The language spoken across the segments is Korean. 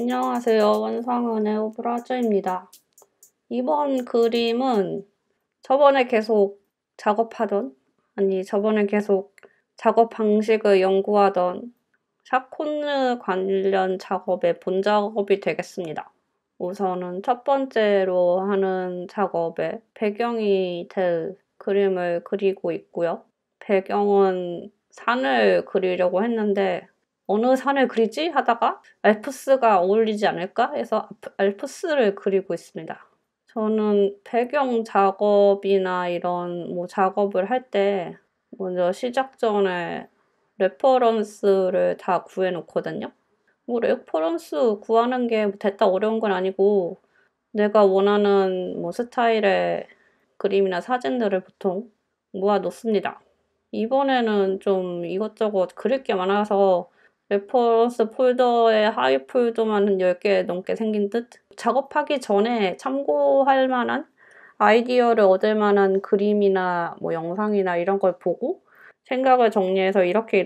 안녕하세요. 원상은의 오브라저입니다. 이번 그림은 저번에 계속 작업 방식을 연구하던 샤콘느 관련 작업의 본작업이 되겠습니다. 우선은 첫 번째로 하는 작업에 배경이 될 그림을 그리고 있고요. 배경은 산을 그리려고 했는데 어느 산을 그리지? 하다가 알프스가 어울리지 않을까 해서 알프스를 그리고 있습니다. 저는 배경 작업이나 이런 작업을 할 때 먼저 시작 전에 레퍼런스를 다 구해 놓거든요. 레퍼런스 구하는 게 됐다 어려운 건 아니고 내가 원하는 스타일의 그림이나 사진들을 보통 모아 놓습니다. 이번에는 좀 이것저것 그릴 게 많아서 레퍼런스 폴더에 하위 폴더만 한 10개 넘게 생긴 듯? 작업하기 전에 참고할 만한 아이디어를 얻을 만한 그림이나 영상이나 이런 걸 보고 생각을 정리해서 이렇게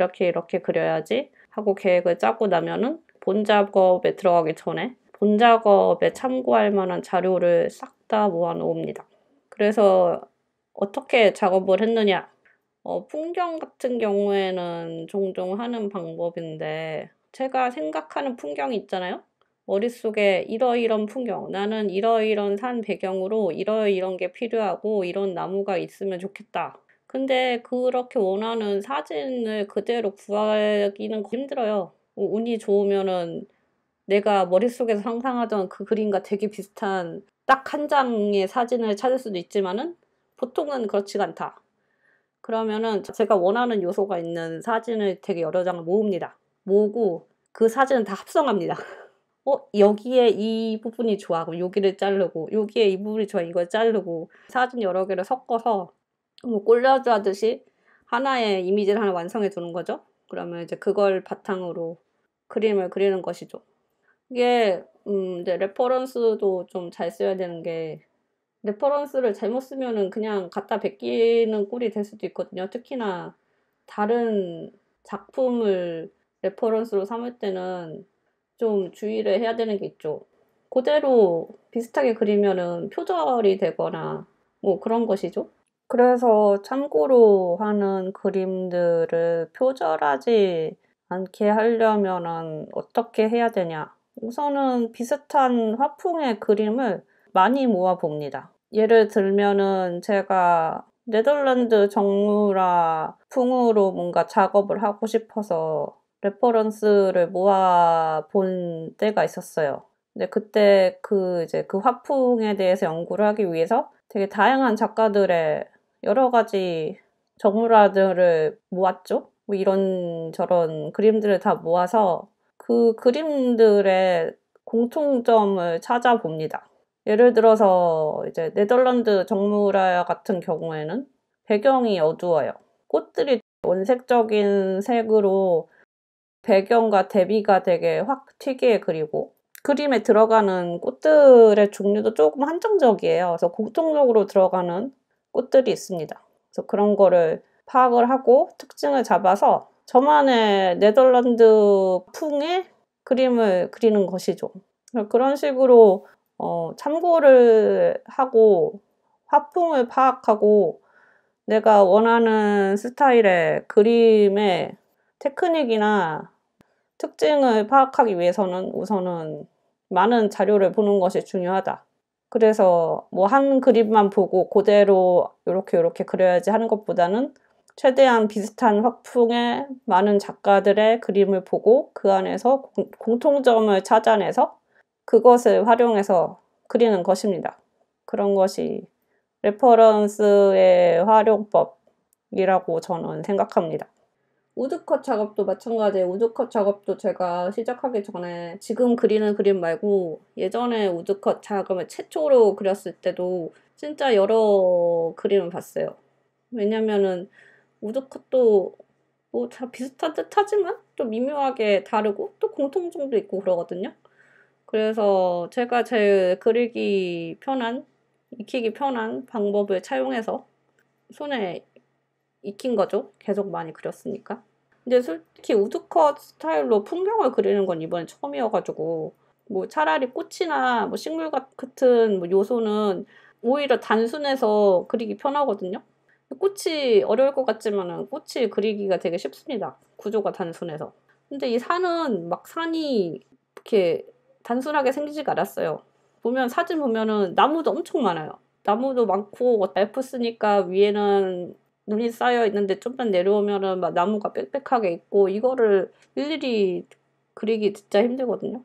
그려야지 하고 계획을 짜고 나면은 본 작업에 들어가기 전에 본 작업에 참고할 만한 자료를 싹 다 모아 놓습니다. 그래서 어떻게 작업을 했느냐? 풍경 같은 경우에는 종종 하는 방법인데 제가 생각하는 풍경이 있잖아요. 머릿속에 이러이런 풍경, 나는 이러이런 산 배경으로 이러이런 게 필요하고 이런 나무가 있으면 좋겠다. 근데 그렇게 원하는 사진을 그대로 구하기는 힘들어요. 운이 좋으면은 내가 머릿속에서 상상하던 그 그림과 되게 비슷한 딱 한 장의 사진을 찾을 수도 있지만은 보통은 그렇지가 않다. 그러면은 제가 원하는 요소가 있는 사진을 되게 여러 장을 모읍니다. 모으고 그 사진은 다 합성합니다. 여기에 이 부분이 좋아. 그럼 여기를 자르고 여기에 이 부분이 좋아. 이걸 자르고 사진 여러 개를 섞어서 꼴라주 하듯이 하나의 이미지를 하나 완성해 두는 거죠. 그러면 이제 그걸 바탕으로 그림을 그리는 것이죠. 이게 이제 레퍼런스도 좀 잘 써야 되는 게 레퍼런스를 잘못 쓰면은 그냥 갖다 베끼는 꼴이 될 수도 있거든요. 특히나 다른 작품을 레퍼런스로 삼을 때는 좀 주의를 해야 되는 게 있죠. 그대로 비슷하게 그리면은 표절이 되거나 그런 것이죠. 그래서 참고로 하는 그림들을 표절하지 않게 하려면은 어떻게 해야 되냐? 우선은 비슷한 화풍의 그림을 많이 모아 봅니다. 예를 들면은 제가 네덜란드 정유라 풍으로 뭔가 작업을 하고 싶어서 레퍼런스를 모아 본 때가 있었어요. 근데 그때 그 화풍에 대해서 연구를 하기 위해서 되게 다양한 작가들의 여러 가지 정유라들을 모았죠. 이런저런 그림들을 다 모아서 그 그림들의 공통점을 찾아봅니다. 예를 들어서 이제 네덜란드 정유라 같은 경우에는 배경이 어두워요. 꽃들이 원색적인 색으로 배경과 대비가 되게 확 튀게 그리고 그림에 들어가는 꽃들의 종류도 조금 한정적이에요. 그래서 공통적으로 들어가는 꽃들이 있습니다. 그래서 그런 거를 파악을 하고 특징을 잡아서 저만의 네덜란드 풍의 그림을 그리는 것이죠. 그런 식으로 참고를 하고 화풍을 파악하고 내가 원하는 스타일의 그림의 테크닉이나 특징을 파악하기 위해서는 우선은 많은 자료를 보는 것이 중요하다. 그래서 한 그림만 보고 그대로 요렇게 그려야지 하는 것보다는 최대한 비슷한 화풍의 많은 작가들의 그림을 보고 그 안에서 공통점을 찾아내서 그것을 활용해서 그리는 것입니다. 그런 것이 레퍼런스의 활용법이라고 저는 생각합니다. 우드컷 작업도 마찬가지예요. 우드컷 작업도 제가 시작하기 전에 지금 그리는 그림 말고 예전에 우드컷 작업을 최초로 그렸을 때도 진짜 여러 그림을 봤어요. 왜냐면은 우드컷도 다 비슷한 듯 하지만 좀 미묘하게 다르고 또 공통점도 있고 그러거든요. 그래서 제가 제일 익히기 편한 방법을 차용해서 손에 익힌 거죠. 계속 많이 그렸으니까. 근데 솔직히 우드컷 스타일로 풍경을 그리는 건 이번에 처음이어가지고 뭐 차라리 꽃이나 뭐 식물 같은 뭐 요소는 오히려 단순해서 그리기 편하거든요. 꽃이 어려울 것 같지만은 꽃이 그리기가 되게 쉽습니다. 구조가 단순해서. 근데 이 산은 막 산이 이렇게 단순하게 생기지가 않았어요. 보면 사진 보면은 나무도 엄청 많아요. 나무도 많고 알프스니까 위에는 눈이 쌓여 있는데 좀만 내려오면은 막 나무가 빽빽하게 있고 이거를 일일이 그리기 진짜 힘들거든요.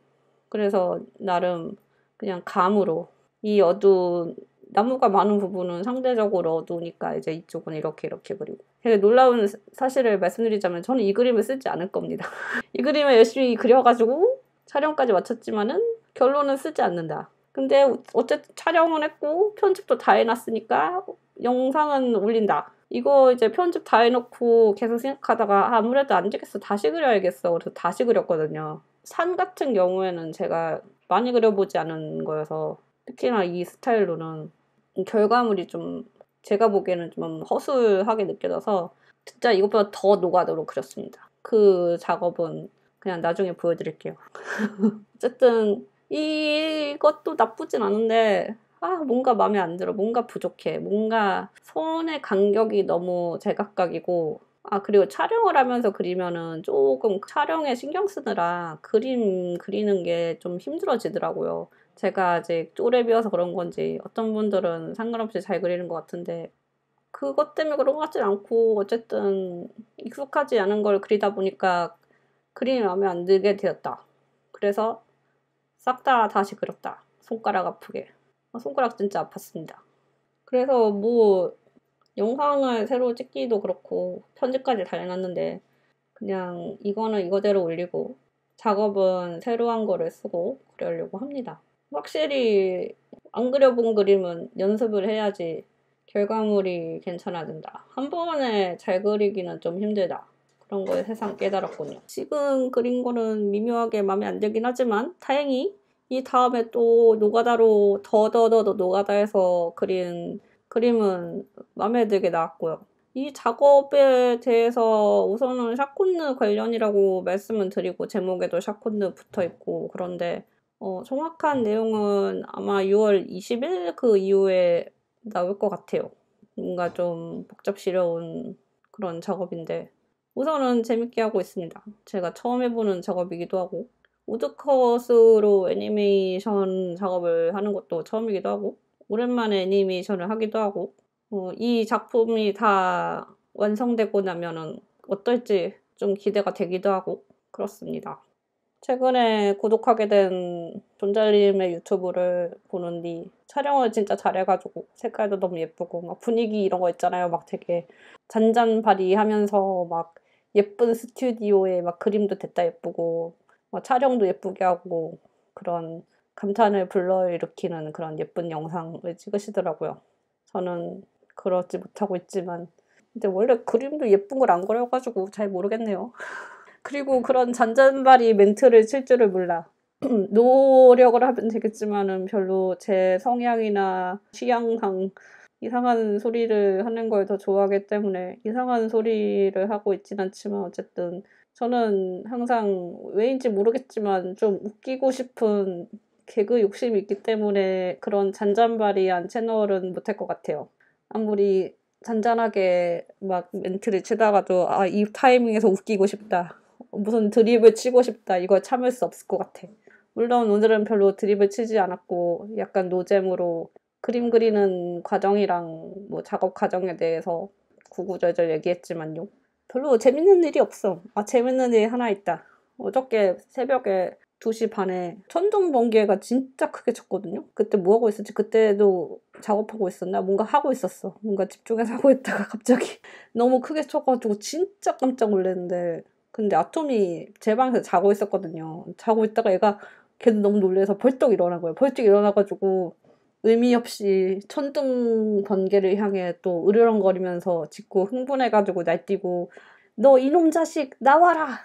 그래서 나름 그냥 감으로 이 어두운 나무가 많은 부분은 상대적으로 어두우니까 이제 이쪽은 이렇게 그리고 되게 놀라운 사실을 말씀드리자면 저는 이 그림을 쓰지 않을 겁니다. 이 그림을 열심히 그려가지고 촬영까지 마쳤지만은 결론은 쓰지 않는다. 근데 어쨌든 촬영은 했고 편집도 다 해놨으니까 영상은 올린다. 이거 이제 편집 다 해놓고 계속 생각하다가 아무래도 안 되겠어. 다시 그려야겠어. 그래서 다시 그렸거든요. 산 같은 경우에는 제가 많이 그려보지 않은 거여서 특히나 이 스타일로는 결과물이 좀 제가 보기에는 좀 허술하게 느껴져서 진짜 이것보다 더 노가다로 그렸습니다. 그 작업은 그냥 나중에 보여드릴게요. 어쨌든 이것도 나쁘진 않은데 뭔가 마음에 안 들어. 뭔가 부족해. 뭔가 손의 간격이 너무 제각각이고 그리고 촬영을 하면서 그리면은 조금 촬영에 신경 쓰느라 그림 그리는 게 좀 힘들어지더라고요. 제가 아직 쪼렙이어서 그런 건지 어떤 분들은 상관없이 잘 그리는 것 같은데 그것 때문에 그런 것 같진 않고 어쨌든 익숙하지 않은 걸 그리다 보니까 그림이 마음에 안 들게 되었다. 그래서 싹 다 다시 그렸다. 손가락 아프게. 손가락 진짜 아팠습니다. 그래서 뭐 영상을 새로 찍기도 그렇고 편집까지 다 해놨는데 그냥 이거는 이거대로 올리고 작업은 새로 한 거를 쓰고 그러려고 합니다. 확실히 안 그려본 그림은 연습을 해야지 결과물이 괜찮아진다. 한 번에 잘 그리기는 좀 힘들다. 그런 거에 새삼 깨달았군요. 지금 그린 거는 미묘하게 마음에 안 들긴 하지만 다행히 이 다음에 또 노가다로 더 노가다해서 그린 그림은 마음에 들게 나왔고요. 이 작업에 대해서 우선은 샤콘느 관련이라고 말씀을 드리고 제목에도 샤콘느 붙어있고 그런데 정확한 내용은 아마 6월 20일 그 이후에 나올 것 같아요. 뭔가 좀 복잡스러운 그런 작업인데 우선은 재밌게 하고 있습니다. 제가 처음 해보는 작업이기도 하고 우드컷으로 애니메이션 작업을 하는 것도 처음이기도 하고 오랜만에 애니메이션을 하기도 하고 이 작품이 다 완성되고 나면은 어떨지 좀 기대가 되기도 하고 그렇습니다. 최근에 구독하게 된 존잘님의 유튜브를 보는 뒤 촬영을 진짜 잘해가지고 색깔도 너무 예쁘고 막 분위기 이런 거 있잖아요. 막 되게 잔잔바리하면서 막 예쁜 스튜디오에 막 그림도 됐다 예쁘고 막 촬영도 예쁘게 하고 그런 감탄을 불러일으키는 그런 예쁜 영상을 찍으시더라고요. 저는 그러지 못하고 있지만 근데 원래 그림도 예쁜 걸 안 그려가지고 잘 모르겠네요. 그리고 그런 잔잔바리 멘트를 칠 줄을 몰라. 노력을 하면 되겠지만은 별로 제 성향이나 취향상 이상한 소리를 하는 걸 더 좋아하기 때문에 이상한 소리를 하고 있진 않지만 어쨌든 저는 항상 왜인지 모르겠지만 좀 웃기고 싶은 개그 욕심이 있기 때문에 그런 잔잔바리한 채널은 못할 것 같아요. 아무리 잔잔하게 막 멘트를 치다가도 이 타이밍에서 웃기고 싶다. 무슨 드립을 치고 싶다. 이걸 참을 수 없을 것 같아. 물론 오늘은 별로 드립을 치지 않았고 약간 노잼으로 그림 그리는 과정이랑 뭐 작업 과정에 대해서 구구절절 얘기했지만요. 별로 재밌는 일이 없어. 재밌는 일이 하나 있다. 어저께 새벽에 2시 반에 천둥 번개가 진짜 크게 쳤거든요. 그때 뭐 하고 있었지? 그때도 작업하고 있었나? 뭔가 하고 있었어. 뭔가 집중해서 하고 있다가 갑자기 너무 크게 쳐가지고 진짜 깜짝 놀랐는데 근데 아톰이 제 방에서 자고 있었거든요. 자고 있다가 얘가 걔도 너무 놀라서 벌떡 일어난 거예요. 벌떡 일어나가지고 의미 없이 천둥 번개를 향해 또 으르렁거리면서 짖고 흥분해가지고 날뛰고 너 이놈 자식 나와라!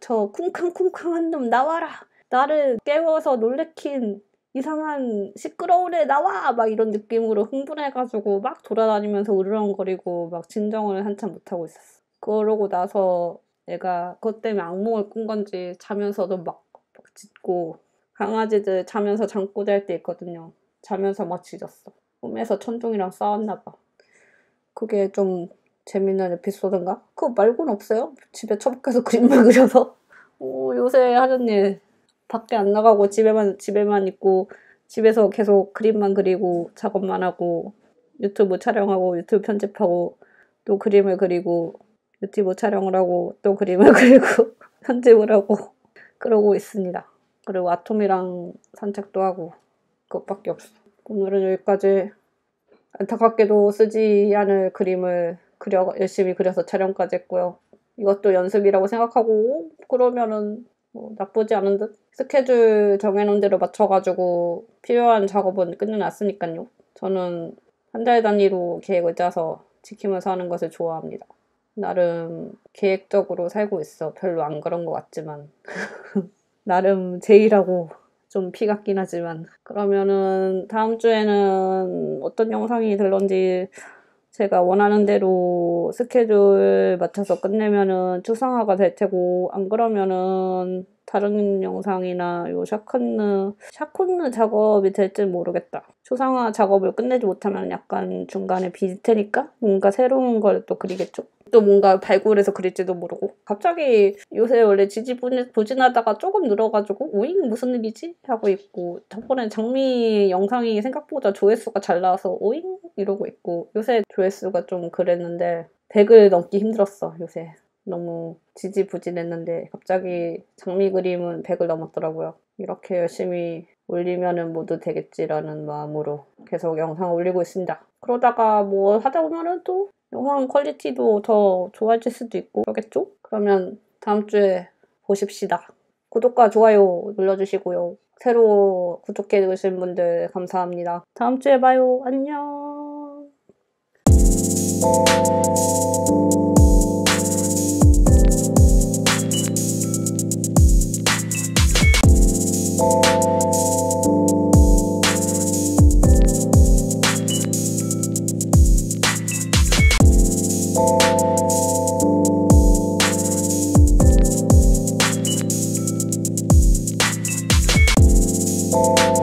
저 쿵쾅쿵쾅한 놈 나와라! 나를 깨워서 놀래킨 이상한 시끄러운 애 나와! 막 이런 느낌으로 흥분해가지고 막 돌아다니면서 으르렁거리고 막 진정을 한참 못하고 있었어. 그러고 나서 얘가 그것 때문에 악몽을 꾼 건지 자면서도 막 짖고 강아지들 자면서 잠꼬대 할 때 있거든요. 자면서 막 짖었어. 꿈에서 천둥이랑 싸웠나 봐. 그게 좀 재밌는 에피소드인가? 그거 말고는 없어요. 집에 처박혀서 그림만 그려서. 요새 하는 일 밖에 안 나가고 집에만 있고 집에서 계속 그림만 그리고 작업만 하고 유튜브 촬영하고 유튜브 편집하고 또 그림을 그리고 유튜브 촬영을 하고 또 그림을 그리고 편집을 하고 그러고 있습니다. 그리고 아톰이랑 산책도 하고 그것밖에 없어. 오늘은 여기까지. 안타깝게도 쓰지 않을 그림을 열심히 그려서 촬영까지 했고요. 이것도 연습이라고 생각하고 그러면은 뭐 나쁘지 않은 듯? 스케줄 정해놓은 대로 맞춰가지고 필요한 작업은 끝내놨으니까요. 저는 한 달 단위로 계획을 짜서 지키면서 하는 것을 좋아합니다. 나름 계획적으로 살고 있어. 별로 안 그런 것 같지만. 나름 제의라고 좀 피 같긴 하지만. 그러면은 다음 주에는 어떤 영상이 될런지 제가 원하는 대로 스케줄 맞춰서 끝내면은 추상화가 될 테고, 안 그러면은 다른 영상이나 요 샤콘느 작업이 될지 모르겠다. 추상화 작업을 끝내지 못하면 약간 중간에 비질 테니까 뭔가 새로운 걸 또 그리겠죠? 또 뭔가 발굴해서 그릴지도 모르고. 갑자기 요새 원래 지지부진하다가 조금 늘어가지고 오잉 무슨 일이지? 하고 있고, 저번에 장미 영상이 생각보다 조회수가 잘 나와서 오잉? 이러고 있고, 요새 조회수가 좀 그랬는데 100을 넘기 힘들었어. 요새 너무 지지부진했는데 갑자기 장미 그림은 100을 넘었더라고요. 이렇게 열심히 올리면은 모두 되겠지라는 마음으로 계속 영상 올리고 있습니다. 그러다가 뭐 하다 보면은 또 영상 퀄리티도 더 좋아질 수도 있고 그러겠죠? 그러면 다음 주에 보십시다. 구독과 좋아요 눌러주시고요. 새로 구독해 주신 분들 감사합니다. 다음 주에 봐요. 안녕. you